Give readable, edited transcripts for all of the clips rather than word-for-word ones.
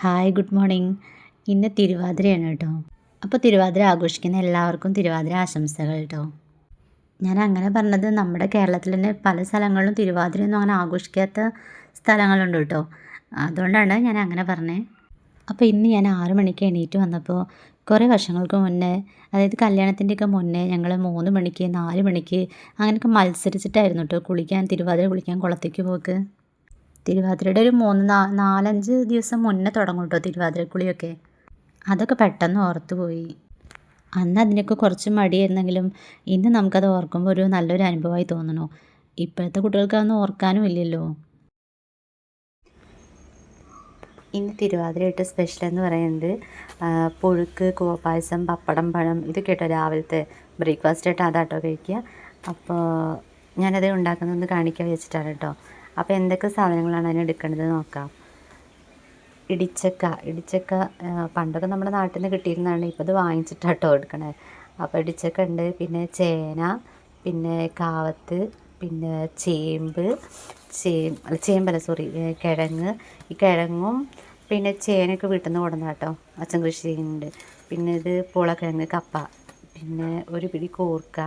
Hi good morning. ഇന്ന് തിരുവാതിരയാണ് കേട്ടോ. അപ്പോൾ തിരുവാതിര ആഘോഷിക്കുന്ന എല്ലാവർക്കും തിരുവാതിര ആശംസകൾ കേട്ടോ. ഞാൻ അങ്ങനെ പറഞ്ഞത് നമ്മുടെ കേരളത്തിൽ തന്നെ പല സ്ഥലങ്ങളിലും തിരുവാതിരയൊന്നും അങ്ങനെ ആഘോഷിക്കാത്ത സ്ഥലങ്ങളുണ്ട് കേട്ടോ. അതുകൊണ്ടാണ് ഞാൻ അങ്ങനെ പറഞ്ഞത്. അപ്പോൾ ഇന്ന് ഞാൻ 6 മണിക്ക് എണീറ്റ് വന്നപ്പോൾ കുറേ വർഷങ്ങൾക്ക് മുന്നേ, അതായത് കല്യാണത്തിൻ്റെയൊക്കെ മുന്നേ ഞങ്ങൾ 3 മണിക്ക് 4 മണിക്ക് അങ്ങനെയൊക്കെ മത്സരിച്ചിട്ടായിരുന്നു കേട്ടോ തിരുവാതിര കുളിക്കാൻ കുളത്തേക്ക് പോക്ക്. തിരുവാതിരയുടെ ഒരു 4-5 ദിവസം മുന്നേ തുടങ്ങും കേട്ടോ തിരുവാതിരക്കുളിയൊക്കെ. അതൊക്കെ പെട്ടെന്ന് ഓർത്തു പോയി. അന്ന് അതിനൊക്കെ കുറച്ച് മടിയായിരുന്നെങ്കിലും ഇന്ന് നമുക്കത് ഓർക്കുമ്പോൾ ഒരു നല്ലൊരു അനുഭവമായി തോന്നണു. ഇപ്പോഴത്തെ കുട്ടികൾക്ക് അതൊന്നും ഓർക്കാനും ഇല്ലല്ലോ. ഇന്ന് തിരുവാതിരയായിട്ട് സ്പെഷ്യൽ എന്ന് പറയുന്നത് പുഴുക്ക്, കൂവപ്പായസം, പപ്പടം, പഴം ഇതൊക്കെ കേട്ടോ രാവിലത്തെ ബ്രേക്ക്ഫാസ്റ്റായിട്ട് അതാട്ടോ കഴിക്കുക. അപ്പോൾ ഞാനത് ഉണ്ടാക്കുന്നതെന്ന് കാണിക്കാൻ വെച്ചിട്ടാണ് കേട്ടോ. അപ്പോൾ എന്തൊക്കെ സാധനങ്ങളാണ് അതിനെടുക്കേണ്ടത് നോക്കാം. ഇടിച്ചക്ക പണ്ടൊക്കെ നമ്മുടെ നാട്ടിൽ നിന്ന് കിട്ടിയിരുന്നതാണ്. ഇപ്പോൾ അത് വാങ്ങിച്ചിട്ടാട്ടോ എടുക്കണേ. അപ്പോൾ ഇടിച്ചക്ക ഉണ്ട്, പിന്നെ ചേന, പിന്നെ കാവത്ത്, പിന്നെ കിഴങ്ങ്. ഈ കിഴങ്ങും പിന്നെ ചേനയൊക്കെ വീട്ടിൽ നിന്ന് കൊണ്ടുവന്ന കേട്ടോ, അച്ഛൻ കൃഷി ചെയ്യുന്നുണ്ട്. പിന്നെ ഇത് പൂളക്കിഴങ്ങ്, കപ്പ, പിന്നെ ഒരു പിടി കൂർക്ക,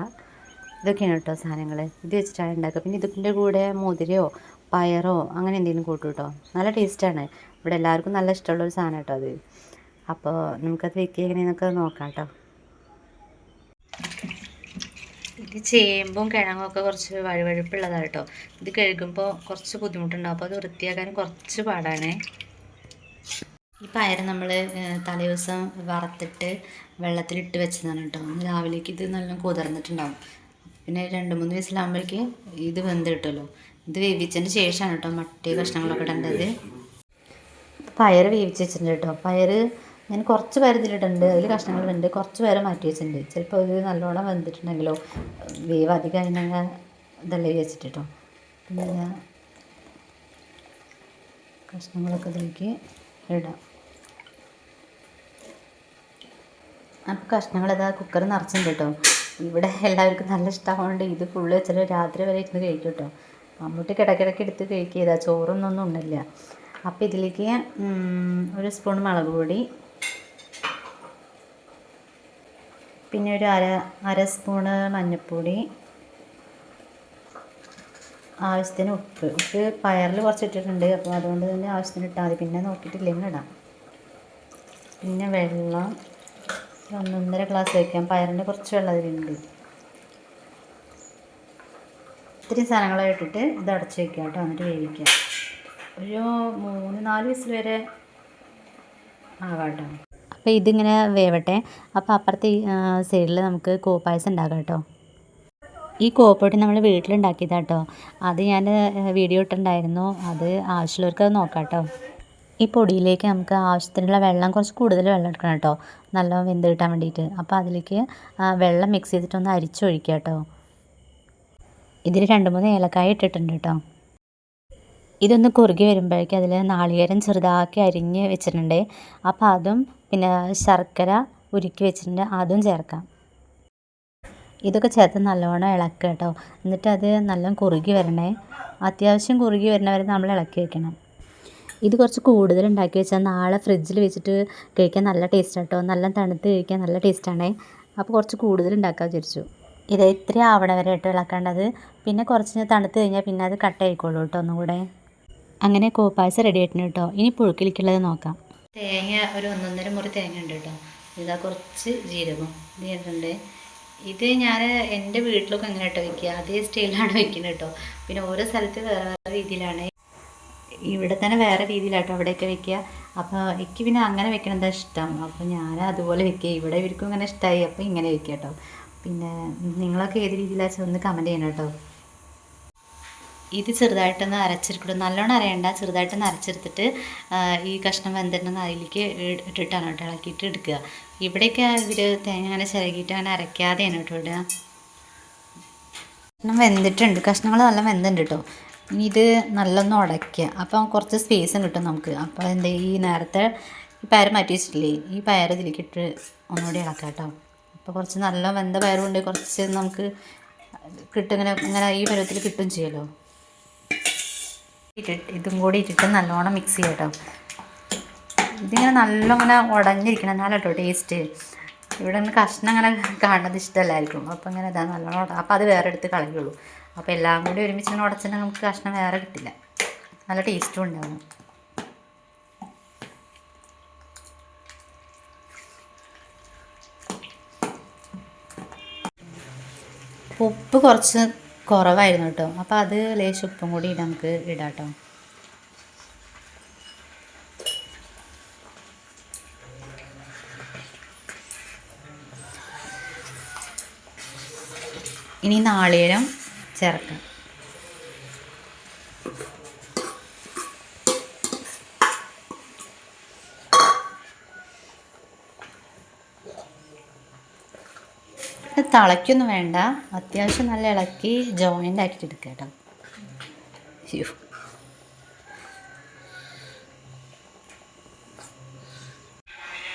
ഇതൊക്കെയാണ് കേട്ടോ സാധനങ്ങൾ. ഇത് വെച്ചിട്ടാണ് ഉണ്ടാക്കുക. പിന്നെ ഇതിൻ്റെ കൂടെ മുതിരയോ പയറോ അങ്ങനെ എന്തെങ്കിലും കൂട്ടും കേട്ടോ. നല്ല ടേസ്റ്റാണ്. ഇവിടെ എല്ലാവർക്കും നല്ല ഇഷ്ടമുള്ളൊരു സാധനം കേട്ടോ അത്. അപ്പോൾ നമുക്കത് വെക്കുക എങ്ങനെയെന്നൊക്കെ നോക്കാം കേട്ടോ. ഇത് ചേമ്പും കിഴങ്ങും ഒക്കെ കുറച്ച് വഴുവഴുപ്പുള്ളതാണ് കേട്ടോ. ഇത് കഴുകുമ്പോൾ കുറച്ച് ബുദ്ധിമുട്ടുണ്ടാവും. അപ്പോൾ അത് വൃത്തിയാക്കാനും കുറച്ച് പാടാണ്. ഈ പയർ നമ്മൾ തലേദിവസം വറുത്തിട്ട് വെള്ളത്തിലിട്ട് വെച്ചതാണ് കേട്ടോ. രാവിലേക്ക് ഇത് നല്ല കുതിർന്നിട്ടുണ്ടാവും. പിന്നെ 2-3 വിസിലാകുമ്പോഴേക്ക് ഇത് വെന്ത് കിട്ടുമല്ലോ. ഇത് വേവിച്ചതിന് ശേഷമാണ് കേട്ടോ മറ്റേ കഷ്ണങ്ങളൊക്കെ ഇടേണ്ടത്. പയർ വേവിച്ച് വെച്ചിട്ടുണ്ട് കേട്ടോ. പയർ ഞാൻ കുറച്ച് പയർ ഇതിലിട്ടുണ്ട്, അതിൽ കഷ്ണങ്ങളുണ്ട്, കുറച്ച് പയർ മാറ്റി വെച്ചിട്ടുണ്ട്. ചിലപ്പോൾ ഇത് നല്ലോണം വെന്തിട്ടുണ്ടെങ്കിലോ വേവ് അധികം അതിനങ്ങനെ ഇതല്ലേ വെച്ചിട്ട് കേട്ടോ. പിന്നെ കഷ്ണങ്ങളൊക്കെ ഇതിലേക്ക് ഇടാം. അപ്പോൾ കഷ്ണങ്ങൾ കുക്കർ നിറച്ചിട്ടുണ്ട് കേട്ടോ. ഇവിടെ എല്ലാവർക്കും നല്ല ഇഷ്ടമായതുകൊണ്ട് ഇത് ഫുള്ള് വെച്ചാൽ രാത്രി വരെ ഇരുന്ന് കഴിക്കും കേട്ടോ. മമ്മൂട്ടി ഇടയ്ക്കിടയ്ക്ക് എടുത്ത് കഴിക്കുക, ചോറൊന്നും ഉണ്ടില്ല. അപ്പോൾ ഇതിലേക്ക് 1 സ്പൂൺ മുളക് പൊടി, പിന്നെ ഒരു അര സ്പൂണ് മഞ്ഞൾപ്പൊടി, ആവശ്യത്തിന് ഉപ്പ് പയറിൽ കുറച്ച് ഇട്ടിട്ടുണ്ട്. അപ്പോൾ അതുകൊണ്ട് തന്നെ ആവശ്യത്തിന് ഇട്ടാൽ മതി. പിന്നെ നോക്കിയിട്ടില്ലെങ്കിൽ ഇടാം. പിന്നെ വെള്ളം 1-1.5 ഗ്ലാസ് വയ്ക്കാം. പയറിൻ്റെ കുറച്ച് വെള്ളം അതിലുണ്ട്. ഇത്തിരി സാധനങ്ങളെ ഇട്ടിട്ട് ഇത് അടച്ച് വയ്ക്കാം കേട്ടോ. എന്നിട്ട് വേവിക്കാം. ഒരു 3-4 വിസിൽ വരെ ആകാം കേട്ടോ. അപ്പോൾ ഇതിങ്ങനെ വേവട്ടെ. അപ്പോൾ അപ്പുറത്തെ സൈഡിൽ നമുക്ക് കൂവപ്പായസം ഉണ്ടാക്കാം കേട്ടോ. ഈ കൂവപ്പൊടി നമ്മൾ വീട്ടിലുണ്ടാക്കിയതാണ് കേട്ടോ. അത് ഞാൻ വീഡിയോ ഇട്ടിട്ടുണ്ടായിരുന്നു. അത് ആവശ്യമുള്ളവർക്ക് അത് നോക്കാം കേട്ടോ. ഈ പൊടിയിലേക്ക് നമുക്ക് ആവശ്യത്തിനുള്ള വെള്ളം, കുറച്ച് കൂടുതൽ വെള്ളം എടുക്കണം കേട്ടോ, നല്ല വെന്ത് കിട്ടാൻ വേണ്ടിയിട്ട്. അപ്പോൾ അതിലേക്ക് വെള്ളം മിക്സ് ചെയ്തിട്ടൊന്ന് അരിച്ചൊഴിക്കുക കേട്ടോ. ഇതിൽ 2-3 ഏലക്കായ ഇട്ടിട്ടുണ്ട് കേട്ടോ. ഇതൊന്ന് കുറുകി വരുമ്പോഴേക്കും അതിൽ നാളികേരം ചെറുതാക്കി അരിഞ്ഞ് വെച്ചിട്ടുണ്ട്. അപ്പോൾ അതും പിന്നെ ശർക്കര ഉരുക്കി വെച്ചിട്ടുണ്ട്, അതും ചേർക്കാം. ഇതൊക്കെ ചേർത്ത് നല്ലോണം ഇളക്കുക കേട്ടോ. എന്നിട്ട് അത് നല്ല കുറുകി വരണേ. അത്യാവശ്യം കുറുകി വരുന്നവരെ നമ്മൾ ഇളക്കി വെക്കണം. ഇത് കുറച്ച് കൂടുതൽ ഉണ്ടാക്കി വെച്ചാൽ നാളെ ഫ്രിഡ്ജിൽ വെച്ചിട്ട് കഴിക്കാൻ നല്ല ടേസ്റ്റ് കേട്ടോ. നല്ല തണുത്ത് കഴിക്കാൻ നല്ല ടേസ്റ്റാണേ. അപ്പോൾ കുറച്ച് കൂടുതൽ ഉണ്ടാക്കാൻ വിചാരിച്ചു. ഇത് ഇത്ര ആവണ വരെ ഇട്ട് ഇളക്കേണ്ടത്. പിന്നെ കുറച്ച് തണുത്ത് കഴിഞ്ഞാൽ പിന്നെ അത് കട്ടയായിക്കോളൂ കേട്ടോ ഒന്നും കൂടെ. അങ്ങനെ കൂവപ്പായസം റെഡി ആയിട്ടുണ്ട് കേട്ടോ. ഇനി പുഴുക്കിലേക്കുള്ളത് നോക്കാം. തേങ്ങ ഒരു 1-1.5 മുറി തേങ്ങ ഉണ്ട് കേട്ടോ. ഇതാ കുറച്ച് ജീരകം ഇത് ചെയ്തിട്ടുണ്ട്. ഇത് ഞാൻ എൻ്റെ വീട്ടിലൊക്കെ എങ്ങനെ കേട്ടോ വയ്ക്കുക, അതേ സ്റ്റൈലിലാണ് വയ്ക്കുന്നത് കേട്ടോ. പിന്നെ ഓരോ സ്ഥലത്ത് വേറെ വേറെ രീതിയിലാണ്. ഇവിടെ തന്നെ വേറെ രീതിയിലാട്ടോ അവിടെയൊക്കെ വെക്കുക. അപ്പോൾ എനിക്ക് പിന്നെ അങ്ങനെ വെക്കണതാ ഇഷ്ടം. അപ്പോൾ ഞാൻ അതുപോലെ വെക്കുക. ഇവിടെ ഇവർക്കും ഇങ്ങനെ ഇഷ്ടമായി, അപ്പോൾ ഇങ്ങനെ വെക്കുക കേട്ടോ. പിന്നെ നിങ്ങളൊക്കെ ഏത് രീതിയിലാണെന്ന് ഒന്ന് കമൻറ്റ് ചെയ്യണം കേട്ടോ. ഇത് ചെറുതായിട്ടൊന്ന് അരച്ചെടുക്കണം. നല്ലോണം അരയണ്ട, ചെറുതായിട്ടൊന്ന് അരച്ചെടുത്തിട്ട് ഈ കഷ്ണം വെന്തിട്ടുണ്ടെന്ന് അതിലേക്ക് ഇട്ടിട്ടാണ് കേട്ടോ ഇളക്കിയിട്ട് എടുക്കുക. ഇവിടെയൊക്കെ ഇവർ തേങ്ങ അങ്ങനെ ചിരകിയിട്ട് അങ്ങനെ അരയ്ക്കാതെയാണ് കേട്ടോ ഇടുക. കഷ്ണം വെന്തിട്ടുണ്ട്, കഷ്ണങ്ങൾ നല്ല വെന്തുണ്ട് കേട്ടോ. ഇനി ഇത് നല്ലൊന്ന് ഉടയ്ക്കുക. അപ്പം കുറച്ച് സ്പേസും കിട്ടും നമുക്ക്. അപ്പോൾ എന്താ ഈ നേരത്തെ ഈ പയർ മാറ്റി വെച്ചിട്ടില്ലേ, ഈ പയർ ഇതിലേക്ക് ഇട്ട് ഒന്നുകൂടി ഇളക്കാം കേട്ടോ. അപ്പോൾ കുറച്ച് നല്ല വെന്ത പയറുകൊണ്ട് കുറച്ച് നമുക്ക് കിട്ടും, ഇങ്ങനെ ഈ പരുവത്തിൽ കിട്ടും ചെയ്യുമല്ലോ. ഇതും കൂടി ഇട്ടിട്ട് നല്ലോണം മിക്സ് ചെയ്യാം കേട്ടോ. ഇതിങ്ങനെ നല്ല ഇങ്ങനെ ഉടഞ്ഞിരിക്കണം എന്നാലും കേട്ടോ ടേസ്റ്റ്. ഇവിടെ നിന്ന് കഷ്ണം അങ്ങനെ കാണുന്നത് ഇഷ്ടമല്ലായിരിക്കും. അപ്പോൾ ഇങ്ങനെ ഇതാ നല്ലോണം അപ്പോൾ അത് വേറെ എടുത്ത് കളയുള്ളൂ. അപ്പോൾ എല്ലാം കൂടി ഒരുമിച്ച് ഇങ്ങനെ ഉടച്ചിട്ട് നമുക്ക് കഷ്ണം വേറെ കിട്ടില്ല, നല്ല ടേസ്റ്റും ഉണ്ടാവും. ഉപ്പ് കുറച്ച് കുറവായിരുന്നു കേട്ടോ. അപ്പോൾ അത് ലേശം ഉപ്പും കൂടി നമുക്ക് ഇടാം കേട്ടോ. ഇനി നാളികേരം ചേർക്കാം. തിളയ്ക്കൊന്നും വേണ്ട, അത്യാവശ്യം നല്ല ഇളക്കി ജോയിൻ്റ് ആക്കിയിട്ട് എടുക്കുക കേട്ടോ. അയ്യോ,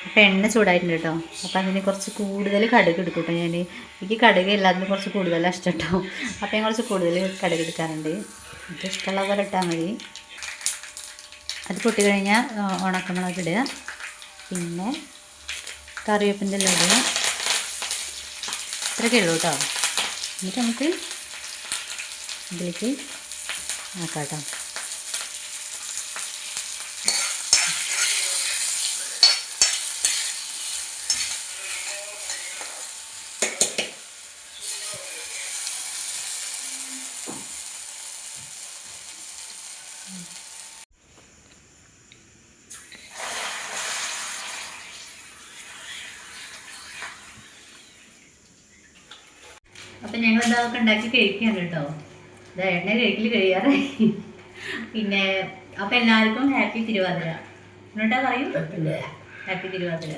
അപ്പോൾ എണ്ണ ചൂടായിട്ടുണ്ട് കേട്ടോ. അപ്പോൾ അതിന് കുറച്ച് കൂടുതൽ കടുക് എടുക്കും കേട്ടോ. എനിക്ക് കടുക് എല്ലാത്തിനും കുറച്ച് കൂടുതലാണ് ഇഷ്ടം കേട്ടോ. അപ്പോൾ ഞാൻ കുറച്ച് കൂടുതൽ കടുക് എടുക്കാറുണ്ട്. ഇത് ഇഷ്ടമുള്ള പോലെ ഇട്ടാൽ മതി. അത് പൊട്ടി കഴിഞ്ഞാൽ ഉണക്കമുളക് ഇടുക, പിന്നെ കറിവേപ്പിൻ്റെ ഇല ഇടുക. ഇത്രയൊക്കെ ഉള്ളൂ കേട്ടോ. എന്നിട്ട് നമുക്ക് ഇതിലേക്ക് ആക്കാം കേട്ടോ. അപ്പം ഞങ്ങൾ ഇതൊക്കെ ഉണ്ടാക്കി കഴിക്കുകയാണ് കേട്ടോ. ഇത് എണ്ണ കഴിക്കൽ കഴിയാറായി. പിന്നെ അപ്പം എല്ലാവർക്കും ഹാപ്പി തിരുവാതിര. എന്നിട്ടാ പറയൂ, ഹാപ്പി തിരുവാതിര.